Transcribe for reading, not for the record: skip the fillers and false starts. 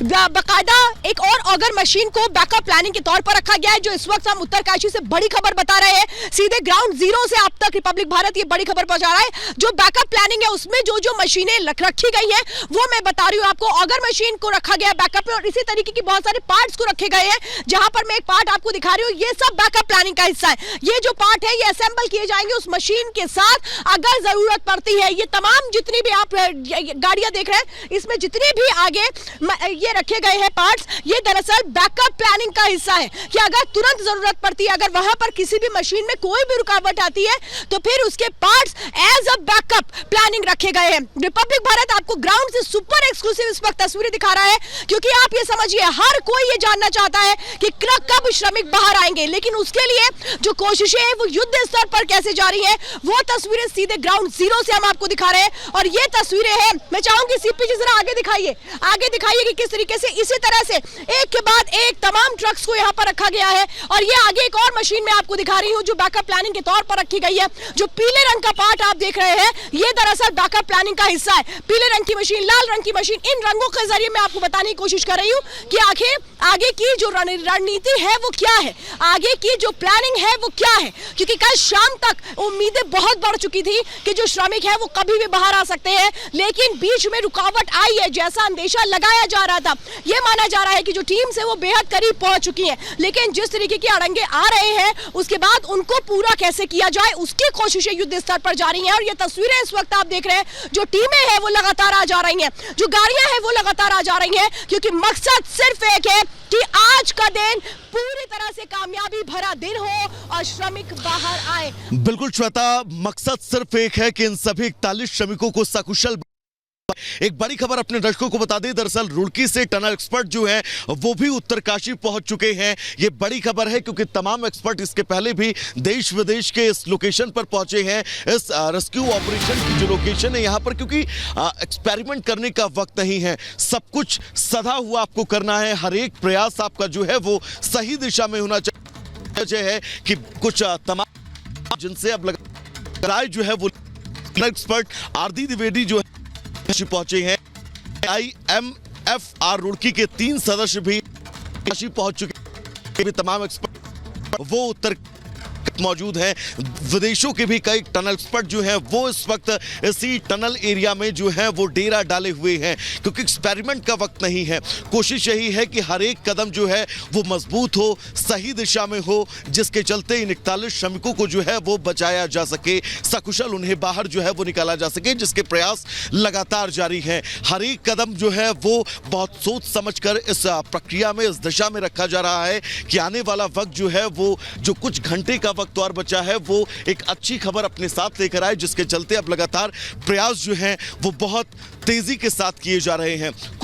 बाकायदा एक और ऑगर मशीन को बैकअप प्लानिंग के तौर पर रखा गया है, जो इस वक्त हम उत्तरकाशी से बड़ी खबर बता रहे हैं। सीधे ग्राउंड जीरो से आप तक रिपब्लिक भारत ये बड़ी खबर पहुंचा रहा है। जो बैकअप प्लानिंग है उसमें जो जो मशीनें रखी गई है वो मैं बता रही हूँ आपको। ऑगर मशीन को रखा गया बैकअप में और इसी तरीके की बहुत सारे पार्ट्स को रखे गए हैं। जहां पर मैं एक पार्ट आपको दिखा रही हूँ, ये सब बैकअप प्लानिंग का हिस्सा है। ये जो पार्ट है ये असेंबल किए जाएंगे उस मशीन के साथ अगर जरूरत पड़ती है। ये तमाम जितनी भी आप गाड़ियां देख रहे हैं इसमें जितने भी आगे ये रखे गए हैं पार्ट्स, ये दरअसल बैकअप प्लानिंग का हिस्सा है कि अगर तुरंत जरूरत पड़ती है, अगर वहां पर किसी भी मशीन में कोई भी रुकावट आती है तो फिर उसके parts as a backup planning रखे गए हैं। रिपब्लिक भारत आपको ग्राउंड से सुपर एक्सक्लूसिव इस वक्त तस्वीरें दिखा रहा है, क्योंकि आप ये समझिए हर कोई ये जानना चाहता है कि कब श्रमिक बाहर आएंगे, लेकिन उसके लिए जो कोशिशें हैं वो युद्ध स्तर पर कैसे जारी है, वो तस्वीरें सीधे ग्राउंड जीरो से हम आपको दिखा रहे हैं। और ये तस्वीरें हैं, मैं चाहूंगी सीपी जी जरा आगे दिखाइए कि किस तरीके से इसी तरह से एक के बाद एक तमाम ट्रक्स को यहाँ पर रखा गया है। और ये आगे एक और मशीन में आपको दिखा रही हूँ जो बैकअप प्लानिंग के तौर पर रखी गई है। जो पीले रंग का पार्ट आप देख रहे हैं ये दरअसल बैकअप प्लानिंग का हिस्सा है। पीले रंग की मशीन, लाल रंग की मशीन, इन रंगों के जरिए मैं आपको बताने की कोशिश कर रही हूँ कि आखिर आगे की जो रणनीति है वो क्या है, आगे की जो प्लानिंग है वो क्या है। क्योंकि कल शाम तक उम्मीदें बहुत बढ़ चुकी थी कि जो श्रमिक है वो कभी भी बाहर आ सकते हैं, लेकिन बीच में रुकावट आई है जैसा अंदेशा लगाया जा रहा था। ये माना जा रहा है कि जो टीम से वो बेहद करीब पहुंच चुकी है, लेकिन जिस तरीके के अड़ंगे आ रहे हैं उसके बाद उनको पूरा कैसे किया जाए उसकी कोशिशें युद्ध स्तर पर जारी हैं। और ये तस्वीरें इस वक्त आप देख रहे हैं, जो टीमें हैं वो लगातार आ जा रही हैं, जो गाड़ियां हैं वो लगातार आ जा रही हैं, क्योंकि मकसद सिर्फ एक है कि आज का दिन पूरी तरह से कामयाबी भरा दिन हो और श्रमिक बाहर आए। बिल्कुल श्वेता, मकसद सिर्फ एक है कि इन सभी 41 श्रमिकों को सकुशल। एक बड़ी खबर अपने दर्शकों को बता दें, दरअसल रुड़की से टनल एक्सपर्ट जो हैं वो भी उत्तरकाशी पहुंच चुके हैं। ये बड़ी खबर है क्योंकि तमाम एक्सपर्ट इसके पहले भी देश विदेश के इस लोकेशन पर पहुंचे हैं। इस रेस्क्यू ऑपरेशन की जो लोकेशन है यहाँ पर, क्योंकि एक्सपेरिमेंट करने का वक्त नहीं है, सब कुछ सधा हुआ आपको करना है। हर एक प्रयास आपका जो है वो सही दिशा में होना चाहिए है कि कुछ तमाम जिनसे अब लगाए जो है वो एक्सपर्ट आरती द्विवेदी जो है पहुंचे हैं। IMFR रुड़की के 3 सदस्य भी पहुंच चुके हैं। तमाम एक्सपर्ट वो उत्तर मौजूद हैं। विदेशों के भी कई टनल एक्सपर्ट जो हैं वो इस वक्त इसी टनल एरिया में जो है वो डेरा डाले हुए हैं, क्योंकि एक्सपेरिमेंट का वक्त नहीं है। कोशिश यही है कि हर एक कदम जो है वो मजबूत हो, सही दिशा में हो, जिसके चलते इन 41 श्रमिकों को जो है वो बचाया जा सके, सकुशल उन्हें बाहर जो है वो निकाला जा सके, जिसके प्रयास लगातार जारी हैं। हर एक कदम जो है वो बहुत सोच समझकर इस प्रक्रिया में, इस दिशा में रखा जा रहा है कि आने वाला वक्त जो है वो जो कुछ घंटे का वक्त और बचा है वो एक अच्छी खबर अपने साथ लेकर आए, जिसके चलते अब लगातार प्रयास जो हैं वो बहुत तेजी के साथ किए जा रहे हैं। कुछ